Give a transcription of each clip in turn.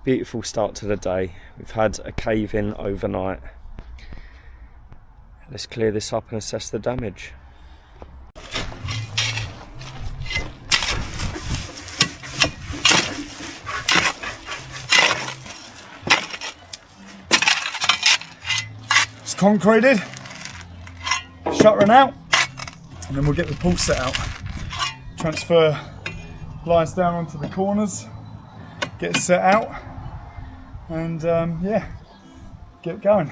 Beautiful start to the day. We've had a cave in overnight. Let's clear this up and assess the damage. It's concreted, shuttering out, and then we'll get the pool set out. Transfer lines down onto the corners, get it set out, and yeah, get it going.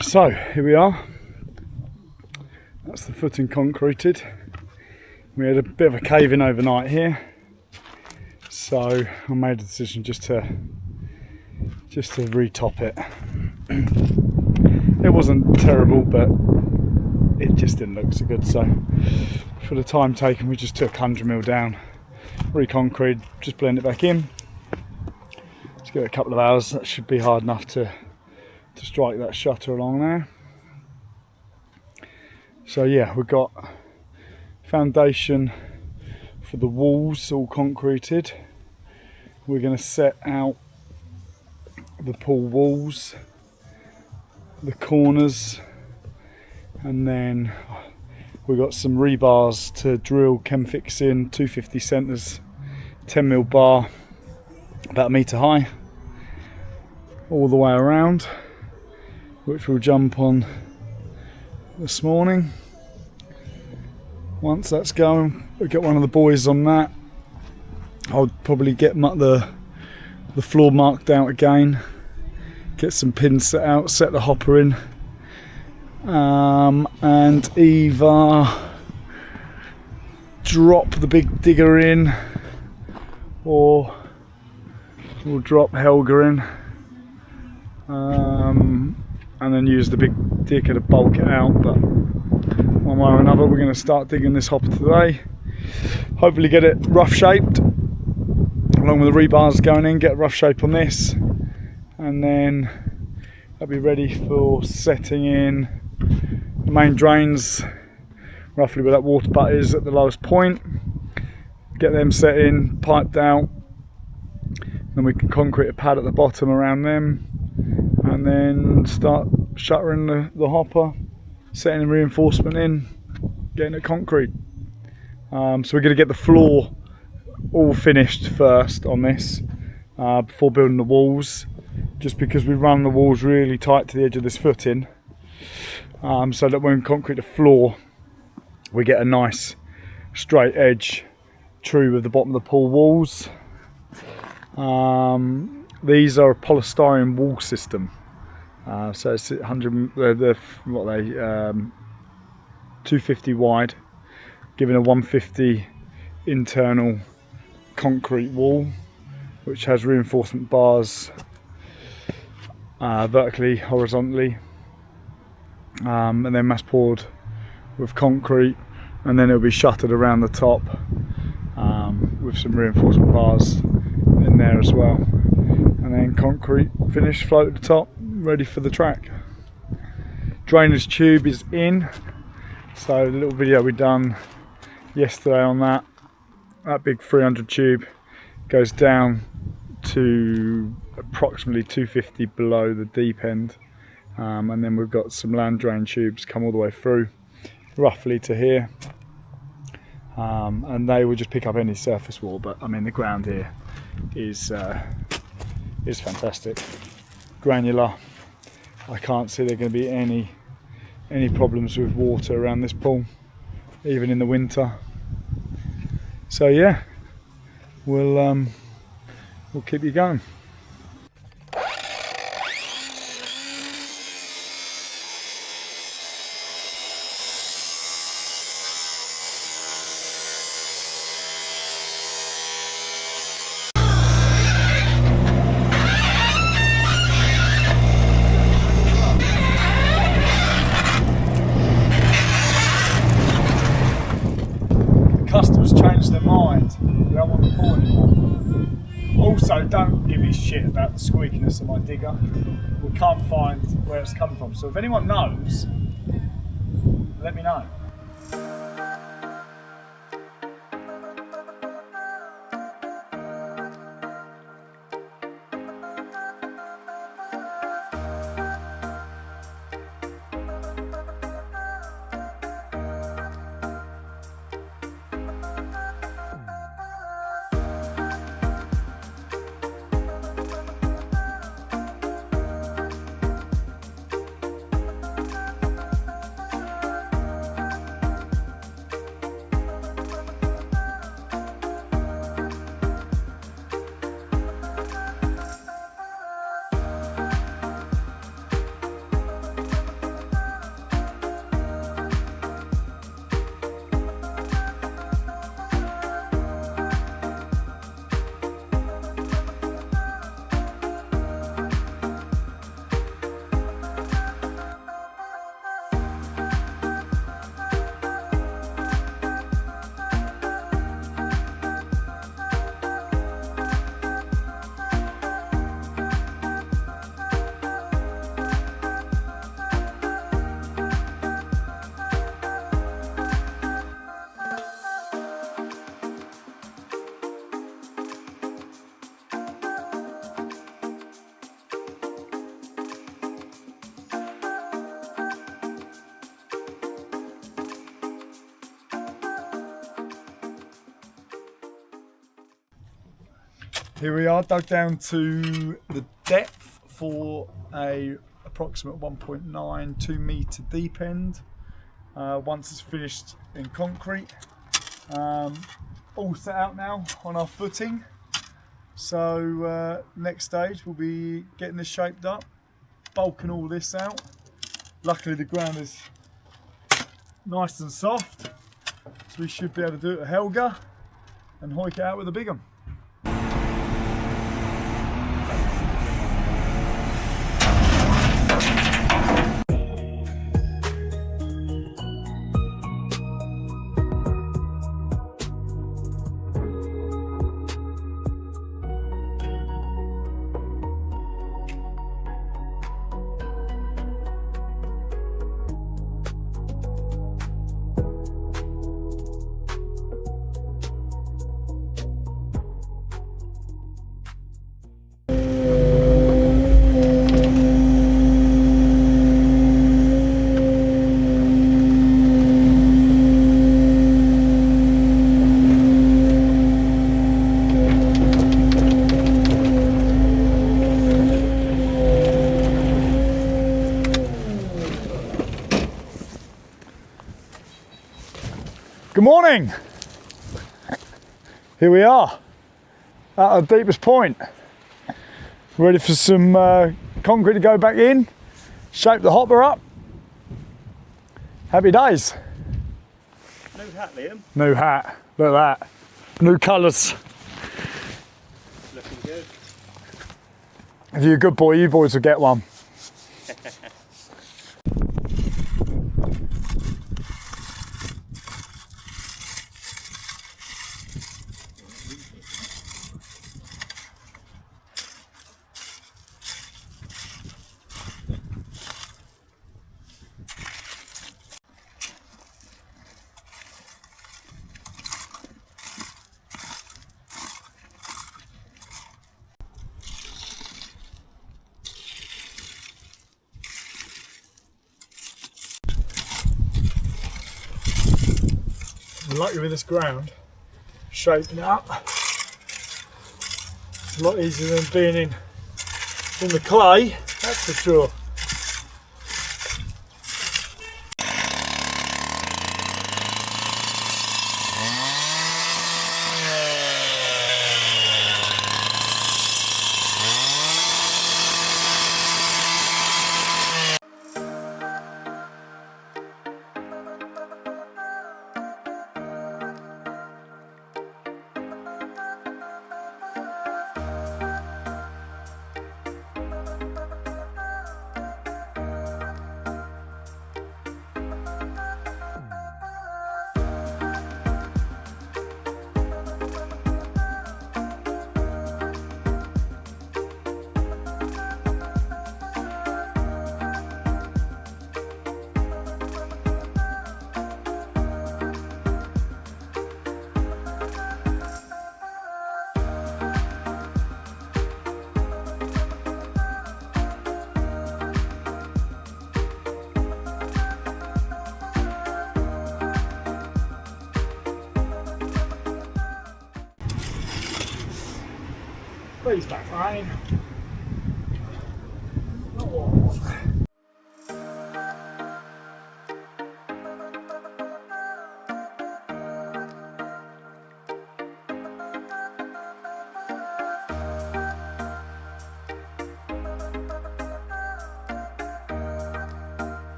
So here we are, that's the footing concreted. We had a bit of a cave in overnight here, so I made a decision just to retop it. It wasn't terrible, but it just didn't look so good, so for the time taken we just took 100 mil down, reconcrete, just blend it back in. Just give it a couple of hours, that should be hard enough to strike that shutter along there. So yeah, we've got foundation for the walls all concreted. We're going to set out the pool walls, the corners, and then we've got some rebars to drill chem fix in, 250 centres, 10mm bar, about a metre high, all the way around, which we'll jump on this morning. Once that's going, we'll get one of the boys on that. I'll probably get the floor marked out again, get some pins set out, set the hopper in, and either drop the big digger in or we'll drop Helga in. And then use the big digger to bulk it out, but one way or another we're going to start digging this hopper today. Hopefully get it rough shaped along with the rebars going in, get a rough shape on this, and then I'll be ready for setting in the main drains roughly where that water butt is at the lowest point. Get them set in, piped out, then we can concrete a pad at the bottom around them, and then start shuttering the hopper, setting the reinforcement in, getting it concrete. So we're going to get the floor all finished first on this before building the walls, just because we run the walls really tight to the edge of this footing, so that when we concrete the floor we get a nice straight edge true with the bottom of the pool walls. These are a polystyrene wall system. So it's 100, they're 250 wide, giving a 150 internal concrete wall, which has reinforcement bars vertically, horizontally, and then mass poured with concrete, and then it'll be shuttered around the top with some reinforcement bars in there as well, and then concrete finish float at the top, ready for the track. Drainage tube is in, so the little video we done yesterday on that big 300 tube goes down to approximately 250 below the deep end, and then we've got some land drain tubes come all the way through roughly to here, and they will just pick up any surface wall, but I mean the ground here is fantastic, granular. I can't see there going to be any problems with water around this pool, even in the winter. So yeah, we'll keep you going. give me shit about the squeakiness of my digger. We can't find where it's come from. So if anyone knows, let me know. Here we are, dug down to the depth for a approximate 1.92 metre deep end. Once it's finished in concrete, all set out now on our footing. So next stage we'll be getting this shaped up, bulking all this out. Luckily the ground is nice and soft, so we should be able to do it at Helga and hoik it out with a big one. Good morning. Here we are at our deepest point, ready for some concrete to go back in, shape the hopper up. Happy days. New hat, Liam. New hat, look at that. New colours. Looking good. If you're a good boy, you boys will get one. I'm lucky with this ground, shaping it up. It's a lot easier than being in the clay, that's for sure. Please back rain. Not what I want.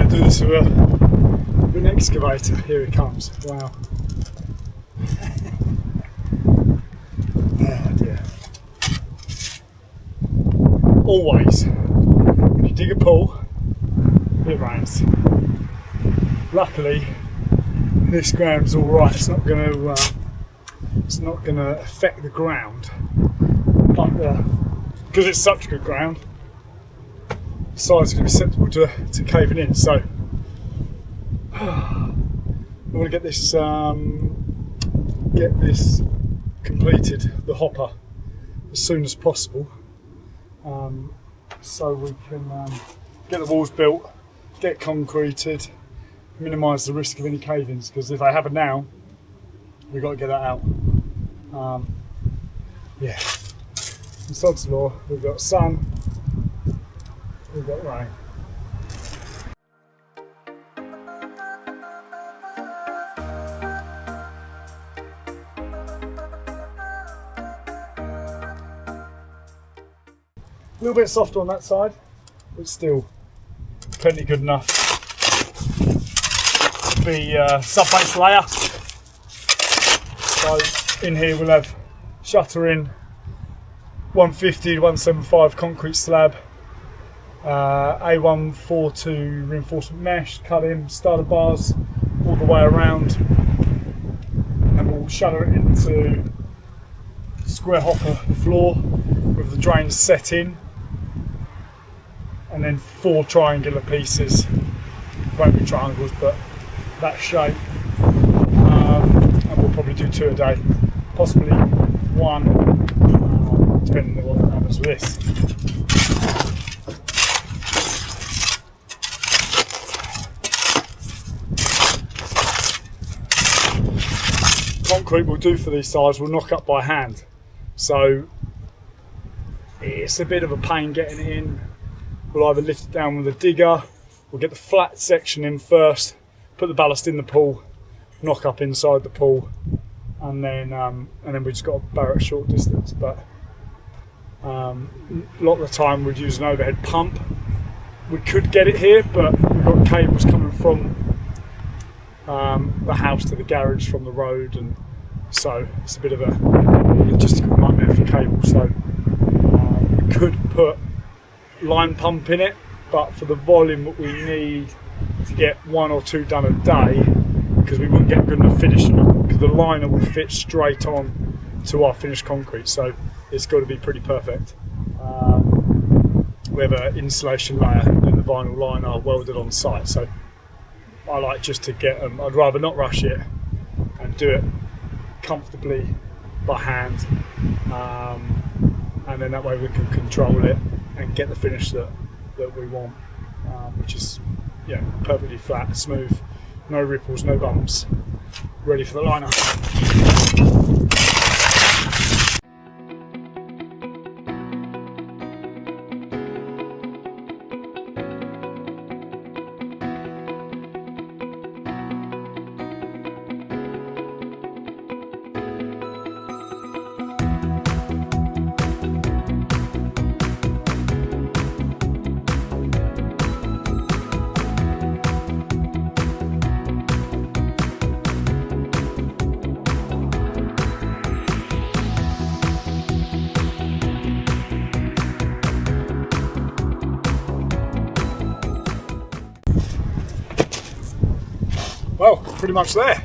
Do this with an excavator. Here it comes. Wow. Oh dear. Always, when you dig a pool, it rains. Luckily, this ground's all right. It's not going to affect the ground, but because it's such good ground, the sides are going to be susceptible to caving in. So I want to get this completed, the hopper, as soon as possible, so we can get the walls built, get concreted, minimise the risk of any cave-ins, because if they happen now, we've got to get that out. Yeah, in sod's law, we've got sun, we've got rain. A little bit softer on that side, but still plenty good enough to be sub-base layer. So in here we'll have shutter in, 150 to 175 concrete slab, A142 reinforcement mesh, cut in, starter bars all the way around, and we'll shutter it into square hopper floor with the drains set in, and then 4 triangular pieces, won't be triangles but that shape, and we'll probably do 2 a day, possibly 1, depending on what happens with this. Concrete we'll do for these sides, we'll knock up by hand, so it's a bit of a pain getting it in. We'll either lift it down with a digger, we'll get the flat section in first, put the ballast in the pool, knock up inside the pool, and then we just got to barrow it a short distance. But a lot of the time we'd use an overhead pump. We could get it here, but we've got cables coming from the house to the garage from the road, and so it's a bit of a logistical nightmare for cables. So we could put line pump in it, but for the volume that we need to get 1 or 2 done a day, because we wouldn't get good enough finishing them, because the liner will fit straight on to our finished concrete, so it's got to be pretty perfect. We have an insulation layer and the vinyl liner welded on site, so I like just to get them. I'd rather not rush it and do it comfortably by hand, and then that way we can control it and get the finish that we want, which is perfectly flat, smooth, no ripples, no bumps, ready for the liner. Well, pretty much there.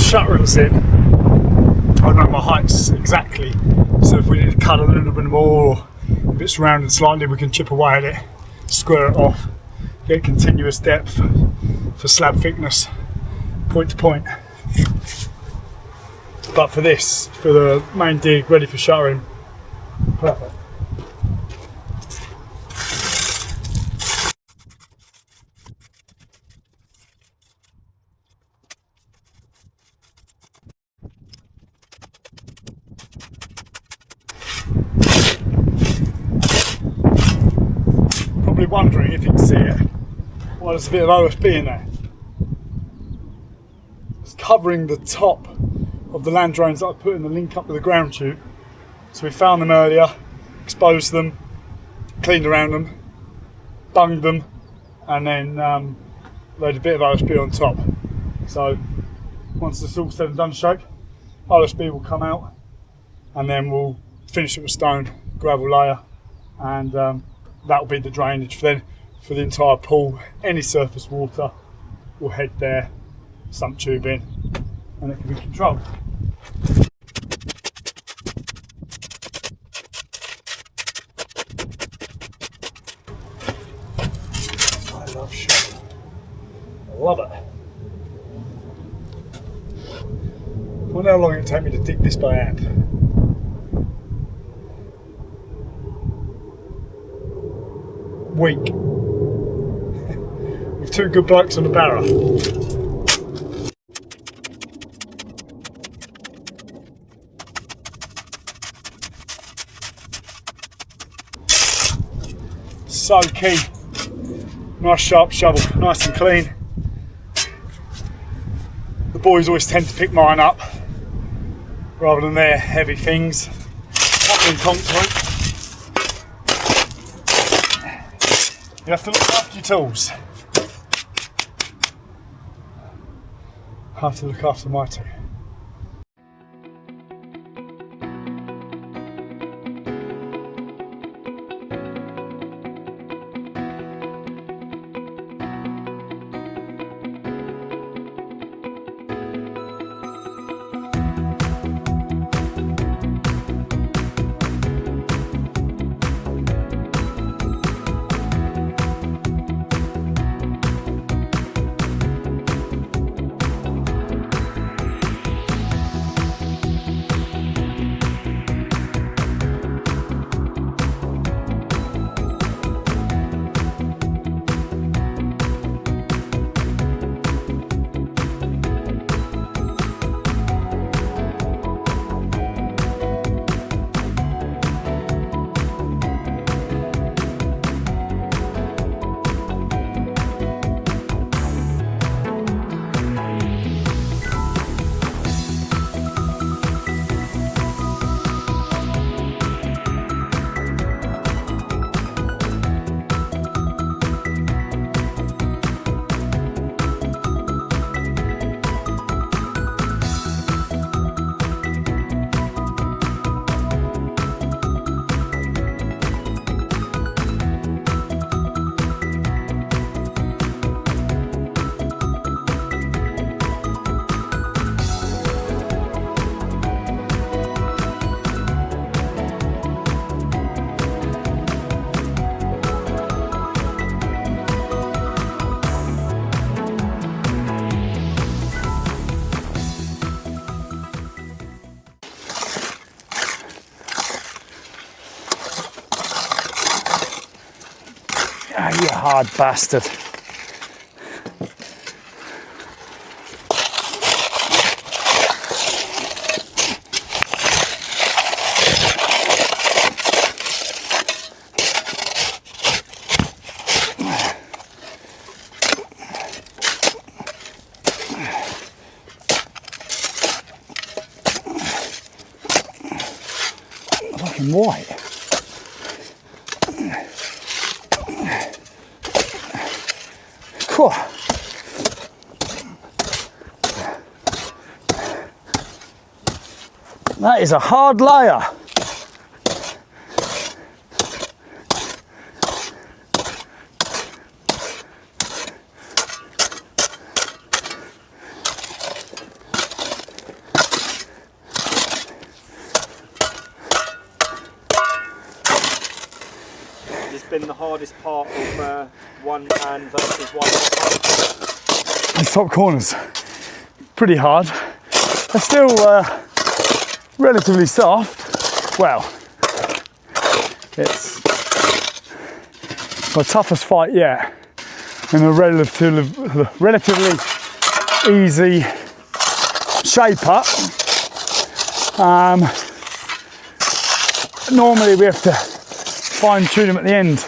shutterings in, I know my heights exactly. So if we need to cut a little bit more, or if it's rounded slightly, we can chip away at it, square it off, get continuous depth for slab thickness, point to point. But for this, for the main dig, ready for shuttering, perfect. Probably wondering if you can see it. Well, there's a bit of OSB in there. It's covering the top of the land drains that I put in the link up with the ground tube. So we found them earlier, exposed them, cleaned around them, bunged them, and then laid a bit of OSB on top. So once it's all said and done shape, OSB will come out, and then we'll finish it with stone, gravel layer, and that will be the drainage for the entire pool. Any surface water will head there, sump tube in, and it can be controlled. I love shit. I love it. I wonder how long it would take me to dig this by hand. Week. With two good blokes on the barrow. So key. Nice sharp shovel, nice and clean. The boys always tend to pick mine up rather than their heavy things. Hot in concrete. You have to look after your tools. I have to look after my too. Ah, you hard bastard. Fucking white. Cool. That is a hard layer. What has been the hardest part of one man versus one hopper? These top corners, pretty hard. They're still relatively soft. Well, it's my toughest fight yet, and a relatively easy shape up. Normally we have to fine tune them at the end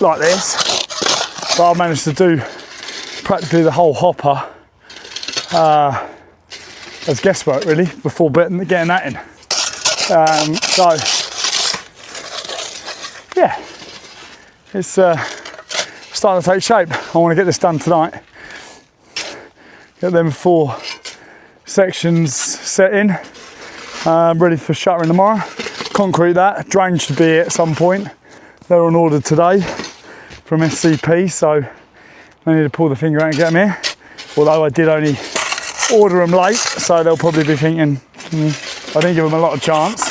like this, but I've managed to do practically the whole hopper as guesswork really before getting that in. So yeah, it's starting to take shape. I want to get this done tonight. Get them 4 sections set in, ready for shuttering tomorrow. Concrete that, drain should be at some point. They're on order today from SCP, so I need to pull the finger out and get them here. Although I did only order them late, so they'll probably be thinking, I didn't give them a lot of chance.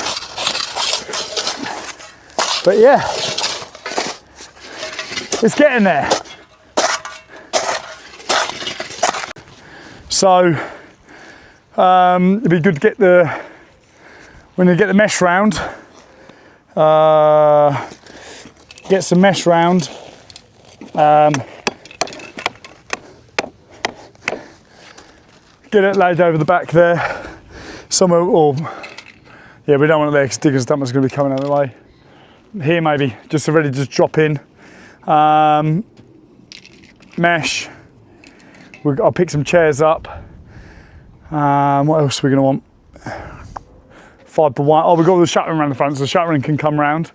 But yeah, it's getting there. So it'd be good to get when you get the mesh round, get some mesh round. Get it laid over the back there somewhere, or yeah, we don't want it there because digger's dumpers going to be coming out of the way. Here maybe, just ready to just drop in. Mesh. I'll pick some chairs up. What else are we going to want? 5x1. Oh, we've got the shuttering around the front, so the shuttering can come round.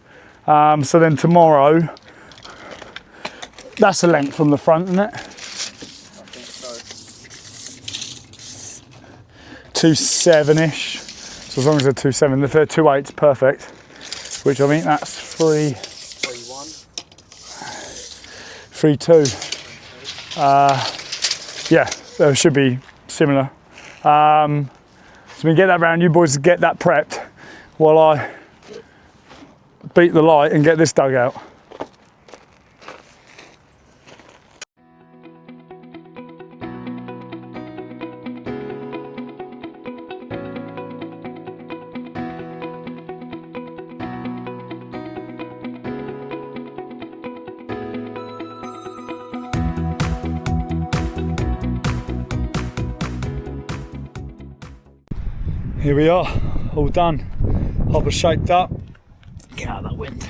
So then tomorrow, that's the length from the front, isn't it? 2.7-ish. So as long as they're 2.7, if they're 2.8, perfect. Which I think that's 3.2. Yeah, they should be similar. So we get that round, you boys get that prepped while I beat the light and get this dug out. Here we are, all done. Hopper shaped up. Get out of that wind.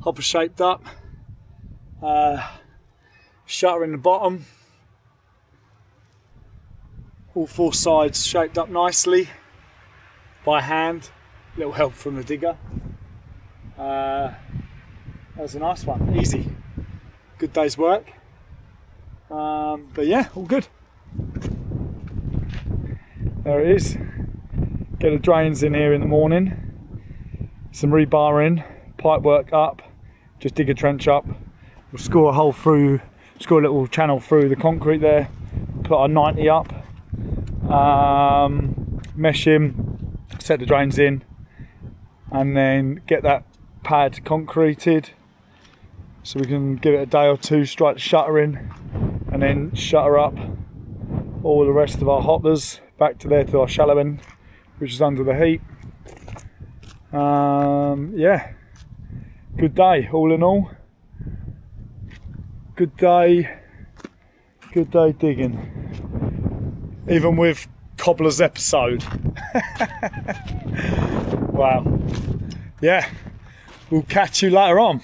Hopper shaped up. Shutter in the bottom. All 4 sides shaped up nicely by hand. Little help from the digger. That was a nice one, easy. Good day's work. But yeah, all good. There it is. Get the drains in here in the morning, some rebarring, pipe work up, just dig a trench up. We'll score a hole through, score a little channel through the concrete there, put our 90 up, mesh in, set the drains in, and then get that pad concreted so we can give it a day or two, strike the shutter in, and then shutter up all the rest of our hoppers back to there to our shallow end, which is under the heat. Yeah, good day all in all. Good day digging, even with Cobbler's episode. Wow. Yeah, we'll catch you later on.